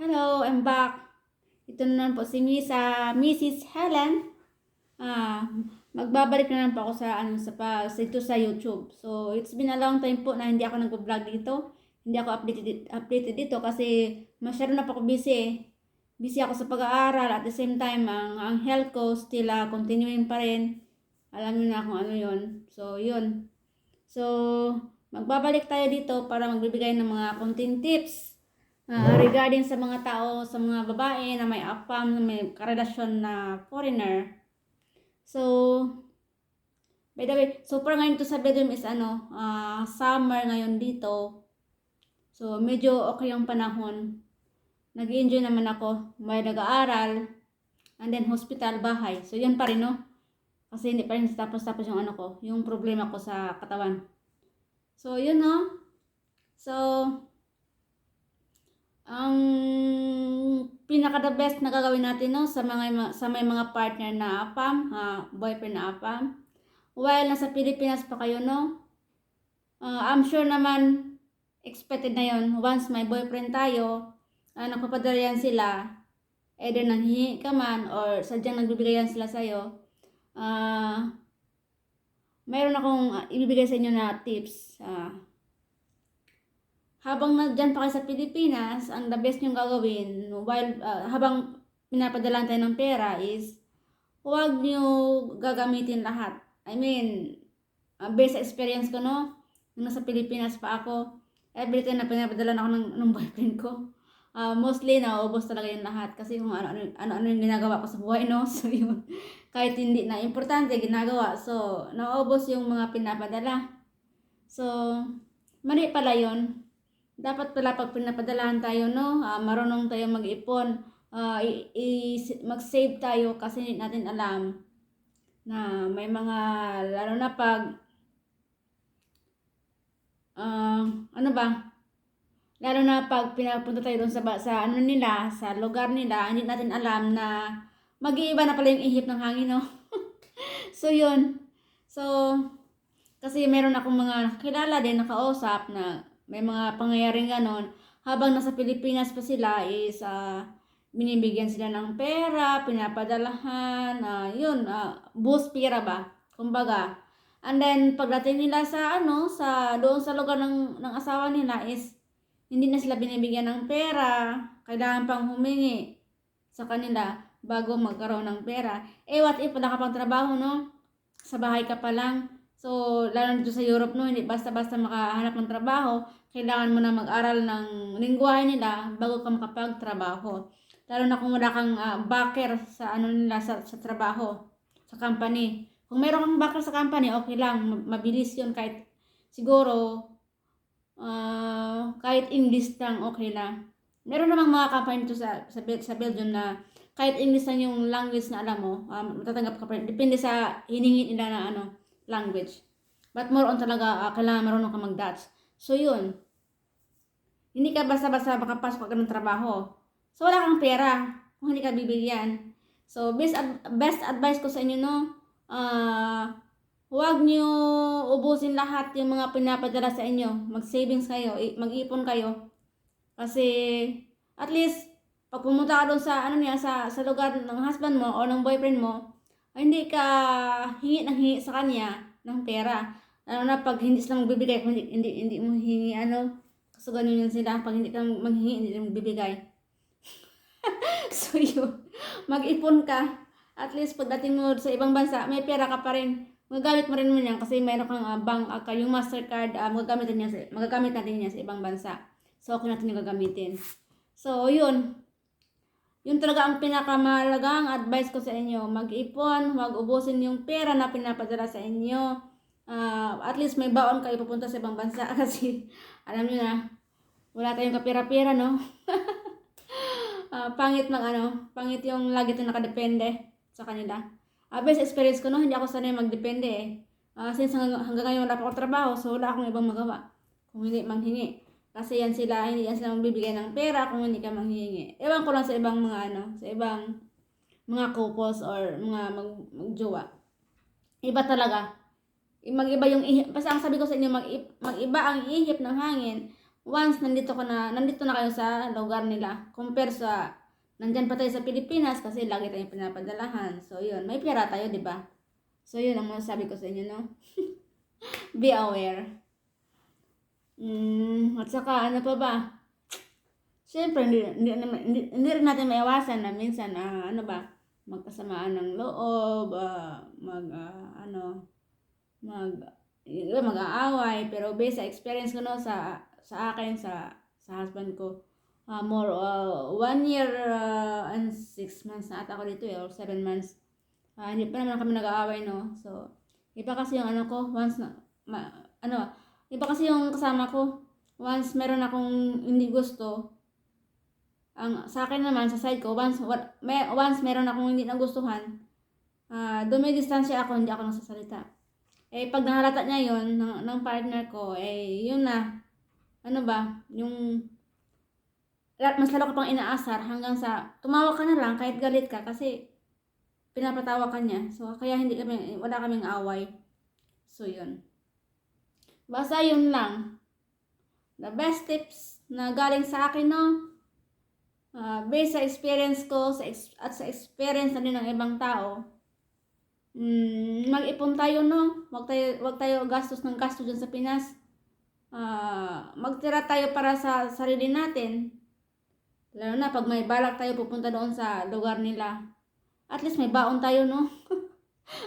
Hello, I'm back. Ito na naman po si Mrs. Helen. Ah, Magbabalik na naman po ako dito sa YouTube. So, it's been a long time po na hindi ako nag-vlog dito. Hindi ako updated dito kasi masyado na po ako busy eh. Busy ako sa pag-aaral at the same time ang health ko still continuing pa rin. Alam niyo na kung ano 'yon. So, 'yun. So, magbabalik tayo dito para magbibigay ng mga konting tips regarding sa mga tao, sa mga babae na may AFAM, na may karelasyon na foreigner. So, by the way, super ngayon to sa bedroom is summer ngayon dito. So, medyo okay yung panahon. Nag-enjoy naman ako. May nag-aaral. And then, hospital, bahay. So, yan pa rin, no? Kasi hindi pa rin tapos yung yung problema ko sa katawan. So, yun, no? So, ang pinaka the best na gagawin natin no sa may mga partner na AFAM, boyfriend na AFAM. While nasa Pilipinas pa kayo no, I'm sure naman expected na yon once may boyfriend tayo, nagpapadala yan sila, either nanghihingi ka man or sadyang nagbibigay yan sila sa'yo. Mayroon akong ibibigay sa inyo na tips. Habang nandyan pa kayo sa Pilipinas, ang the best nyong gagawin while habang pinapadala tayo ng pera is huwag nyo gagamitin lahat. I mean, based sa experience ko no, nung nasa Pilipinas pa ako, every time na pinapadala na ako ng boyfriend ko, mostly naubos talaga yung lahat kasi kung ano yung ginagawa ko sa buhay no. So yun, kahit hindi na importante ginagawa, so naubos yung mga pinapadala. So, mali pala yun. Dapat pala pag pinapadalahan tayo, no, marunong tayo mag-ipon, mag-save tayo kasi hindi natin alam na may mga, lalo na pag, lalo na pag pinapunta tayo doon sa lugar nila, hindi natin alam na mag-iiba na pala yung ihip ng hangin, no. So, yun. So, kasi meron akong mga kilala din nakausap na may mga pangyayaring ganon, habang nasa Pilipinas pa sila is binibigyan sila ng pera, pinapadalahan, boost pera ba, kumbaga. And then pagdating nila sa doon sa lugar ng asawa nila is hindi na sila binibigyan ng pera, kailangan pang humingi sa kanila bago magkaroon ng pera. What if wala ka pang trabaho, no? Sa bahay ka pa lang. So, lalo dito sa Europe, no, hindi basta-basta makahanap ng trabaho. Kailangan mo na mag-aral ng lingwahe nila bago ka makapagtrabaho. Lalo na kung wala kang backer sa sa trabaho, sa company. Kung meron kang backer sa company, okay lang, mabilis yun kahit siguro kahit English lang, okay lang. Meron namang mga company dito sa Belgium na kahit English lang yung language na alam mo, matatanggap ka pa rin. Depende sa hiningi nila na language. But more on talaga, kailangan marunong ka mag-Dutch. So, yun. Hindi ka basta-basta makapasok ka ng trabaho. So, wala kang pera kung hindi ka bibigyan. So, best advice ko sa inyo, no, huwag nyo ubusin lahat yung mga pinapadala sa inyo. Mag-savings kayo, mag-ipon kayo. Kasi, at least, pag pumunta ka doon sa lugar ng husband mo o ng boyfriend mo, hindi ka hingi sa kanya ng pera. Lalo na pag hindi sila magbibigay, kung hindi mo hingi kasi ganun yun sila, pag hindi ka manghingi, hindi sila magbibigay. So yun, mag-ipon ka. At least pagdating mo sa ibang bansa, may pera ka pa rin. Magagamit mo rin mo yan kasi mayroon kang bank, yung Mastercard, magagamit natin yan sa ibang bansa. So okay natin yung gagamitin. So yun. Yun talaga ang pinakamahalagang advice ko sa inyo. Mag-ipon, huwag ubusin yung pera na pinapadala sa inyo. At least may baon kayo pupunta sa ibang bansa kasi alam niyo na, wala tayong kapira-pira, no? Pangit yung lagi tayong nakadepende sa kanila. Best experience ko, no, hindi ako sanay magdepende eh. Since hanggang ngayon wala pa akong trabaho, so wala akong ibang magawa kung hindi manghingi. Kasi hindi yan sila magbibigay ng pera kung hindi ka manghihingi. Ewan ko lang sa ibang sa ibang mga couples or mga magjowa. Iba talaga. Mag-iba yung ihip. Basta ang sabi ko sa inyo, mag-iba ang ihip ng hangin once nandito na kayo sa lugar nila, compare sa, nandyan pa tayo sa Pilipinas kasi lagi tayong pinapadalahan. So, yun, may pera tayo, di ba? So, yun ang masasabi ko sa inyo, no? Be aware. At saka, ano pa ba? Siyempre, hindi rin natin maiwasan na minsan, ano ba, magkasamaan ng loob, mag-aaway, pero based sa experience ko, no, sa akin, sa husband ko, more 1 year and 6 months na ata ako dito or 7 months. Hindi pa naman kami nag-aaway, no. So, iba kasi yung ano ko, once na iba kasi yung kasama ko, once meron akong hindi gusto, sa akin naman, sa side ko, once meron akong hindi nagustuhan, dumidistansya ako, hindi ako nagsasalita. Pag nahalata niya yon ng partner ko, yun na, ano ba, yung mas lalo ka pang inaasar hanggang sa tumawa ka na lang kahit galit ka kasi pinapatawa ka niya. So, kaya wala kaming away. So, yun. Basta yun lang. The best tips na galing sa akin, no? Based sa experience ko at sa experience na din ng ibang tao, mag-ipon tayo, no? Wag tayo gastos ng gastos dyan sa Pinas. Magtira tayo para sa sarili natin. Lalo na pag may balak tayo pupunta doon sa lugar nila. At least may baon tayo, no?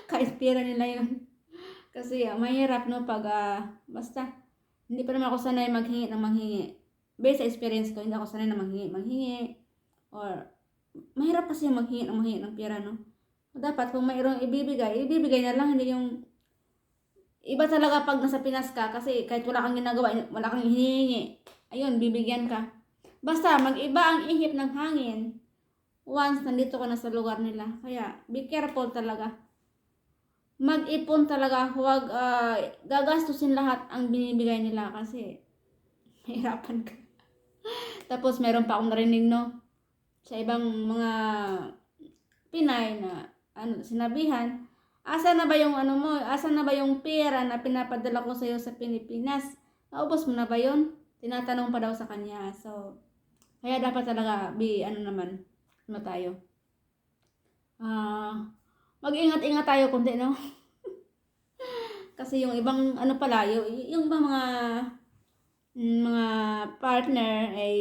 Kahit pera nila yun. Kasi mahirap, no? Pag basta hindi pa naman ako sanay maghingi ng manghingi. Based sa experience ko, hindi ako sanay na manghingi. Or mahirap kasi maghingi ng pera, no? Dapat kung mayroong ibibigay na lang, hindi yung iba talaga pag nasa Pinas ka kasi kahit wala kang ginagawa, wala kang hinihingi. Ayun, bibigyan ka. Basta mag-iba ang ihip ng hangin once nandito ka na sa lugar nila. Kaya be careful talaga. Mag-ipon talaga, huwag gagastusin lahat ang binibigay nila kasi mahirapan ka. Tapos meron pa akong narinig, no, sa ibang mga Pinay na sinabihan, asa na ba yung pera na pinapadala ko sa iyo sa Pilipinas? Naubos mo na ba yun? Tinatanong pa daw sa kanya. So, kaya dapat talaga tayo. Mag-ingat-ingat tayo konti, no? Kasi yung ibang yung ibang mga partner ay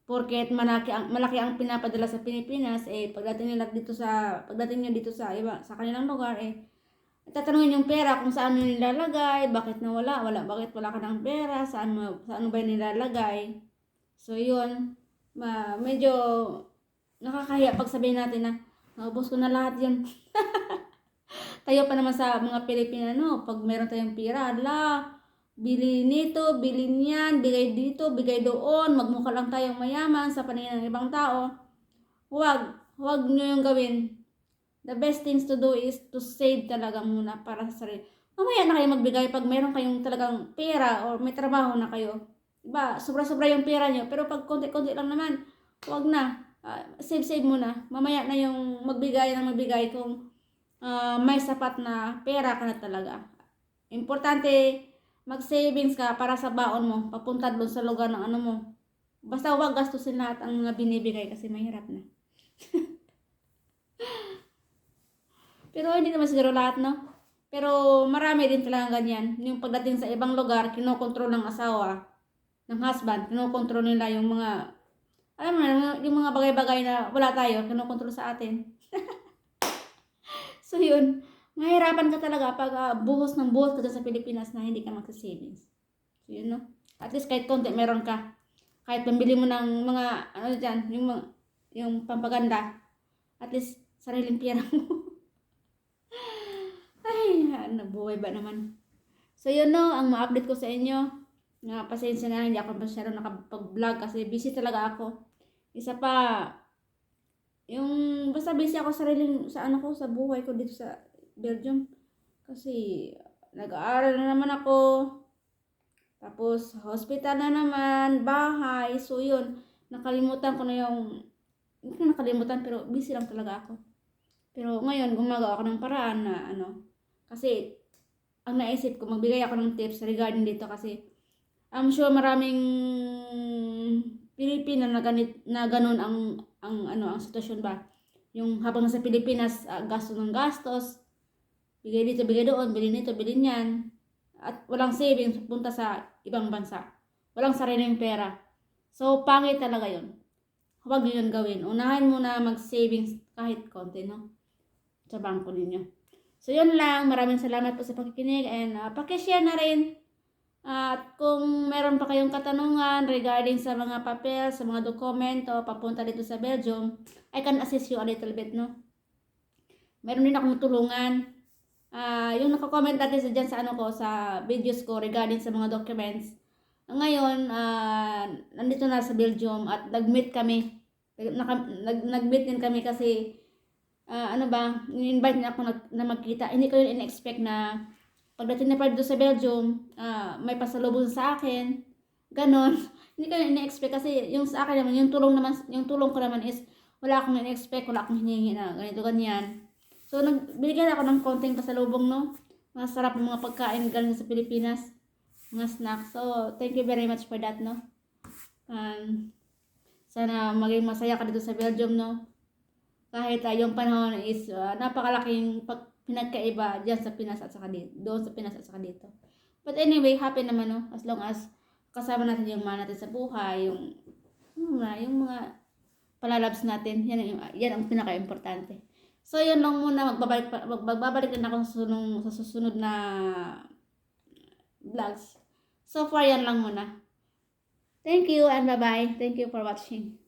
porket malaki ang pinapadala sa Pilipinas, pagdating niya dito sa kanilang lugar, tatanungin yung pera kung saan mo nilalagay, bakit nawala, bakit wala ka ng pera, saan ba nilalagay. So yun, medyo nakakahiya pag sabihin natin na naubos ko na lahat yun. Tayo pa naman sa mga Pilipino, pag meron tayong pera, bili nito, bili niyan, bigay dito, bigay doon, magmukha lang tayong mayaman sa paningin ng ibang tao. Huwag nyo yung gawin. The best things to do is to save talaga muna para sa sarili. Mamaya na kayo magbigay pag meron kayong talagang pera or may trabaho na kayo. Diba, sobra-sobra yung pera nyo, pero pag konti-konti lang naman, huwag na. Save muna. Mamaya na yung magbigay kung may sapat na pera ka na talaga. Importante, mag-savings ka para sa baon mo, papunta doon sa lugar ng mo. Basta huwag gastusin lahat ang mga binibigay kasi mahirap na. Pero hindi naman siguro lahat, no? Pero marami din talaga ganyan. Yung pagdating sa ibang lugar, kinokontrol ng asawa, ng husband, kinokontrol nila yung mga, alam mo na, yung mga bagay-bagay na wala tayo, kinokontrol sa atin. So yun, mahirapan ka talaga pag buhos ka sa Pilipinas na hindi ka magsasavings. So yun, no? At least kahit konti meron ka. Kahit pambili mo ng mga, yung pampaganda. At least sariling pera mo. Ay, nabuhay ba naman. So yun, no, ang ma-update ko sa inyo. Pasensya na, hindi ako masyado nakapag-vlog kasi busy talaga ako. Isa pa, basta busy ako sa buhay ko dito sa Belgium. Kasi nag-aaral na naman ako. Tapos hospital na naman, bahay. So yun, nakalimutan ko na hindi ko nakalimutan pero busy lang talaga ako. Pero ngayon gumagawa ako ng paraan na kasi ang naisip ko, magbigay ako ng tips regarding dito kasi I'm sure maraming Pilipino na ganun ang sitwasyon ba. Yung habang nasa Pilipinas, gasto ng gastos, bigay dito, bigay doon, bilhin nito, bilhin yan. At walang savings punta sa ibang bansa. Walang sariling pera. So, pangit talaga yun. Huwag nyo yun gawin. Unahin mo na mag-savings kahit konti, no? Sa bangko ninyo. So, yun lang. Maraming salamat po sa pakikinig and pakishare na rin. At kung meron pa kayong katanungan regarding sa mga papel, sa mga dokumento, papunta dito sa Belgium, I can assist you a little bit, no? Meron din akong tulungan. Yung naka-comment natin dyan sa ano ko, sa videos ko regarding sa mga documents. Ngayon, nandito na sa Belgium at nag-meet kami. Nag-meet din kami kasi, in-invite niya ako na magkita. Hindi ko yun in-expect na pagdating na pa dito sa Belgium, may pasalubong sa akin. Ganon. Hindi ko yun in-expect kasi yung sa akin naman, yung tulong ko naman is, wala akong in-expect, wala akong hinihingi na ganito, ganyan. So, binigyan ako ng konting pasalubong, no? Mga sarap ng mga pagkain galing sa Pilipinas. Mga snacks. So, thank you very much for that, no? Sana maging masaya ka dito sa Belgium, no? Kahit yung panahon is napakalaking pinagkaiba dyan sa Pinas at saka dito. Doon sa Pinas at saka dito. But anyway, happy naman, no? As long as kasama natin yung mga natin sa buhay, yung mga palalabs natin, yan ang pinaka-importante. So, yun lang muna. Magbabalik din ako sa susunod na vlogs. So far, yan lang muna. Thank you and bye-bye. Thank you for watching.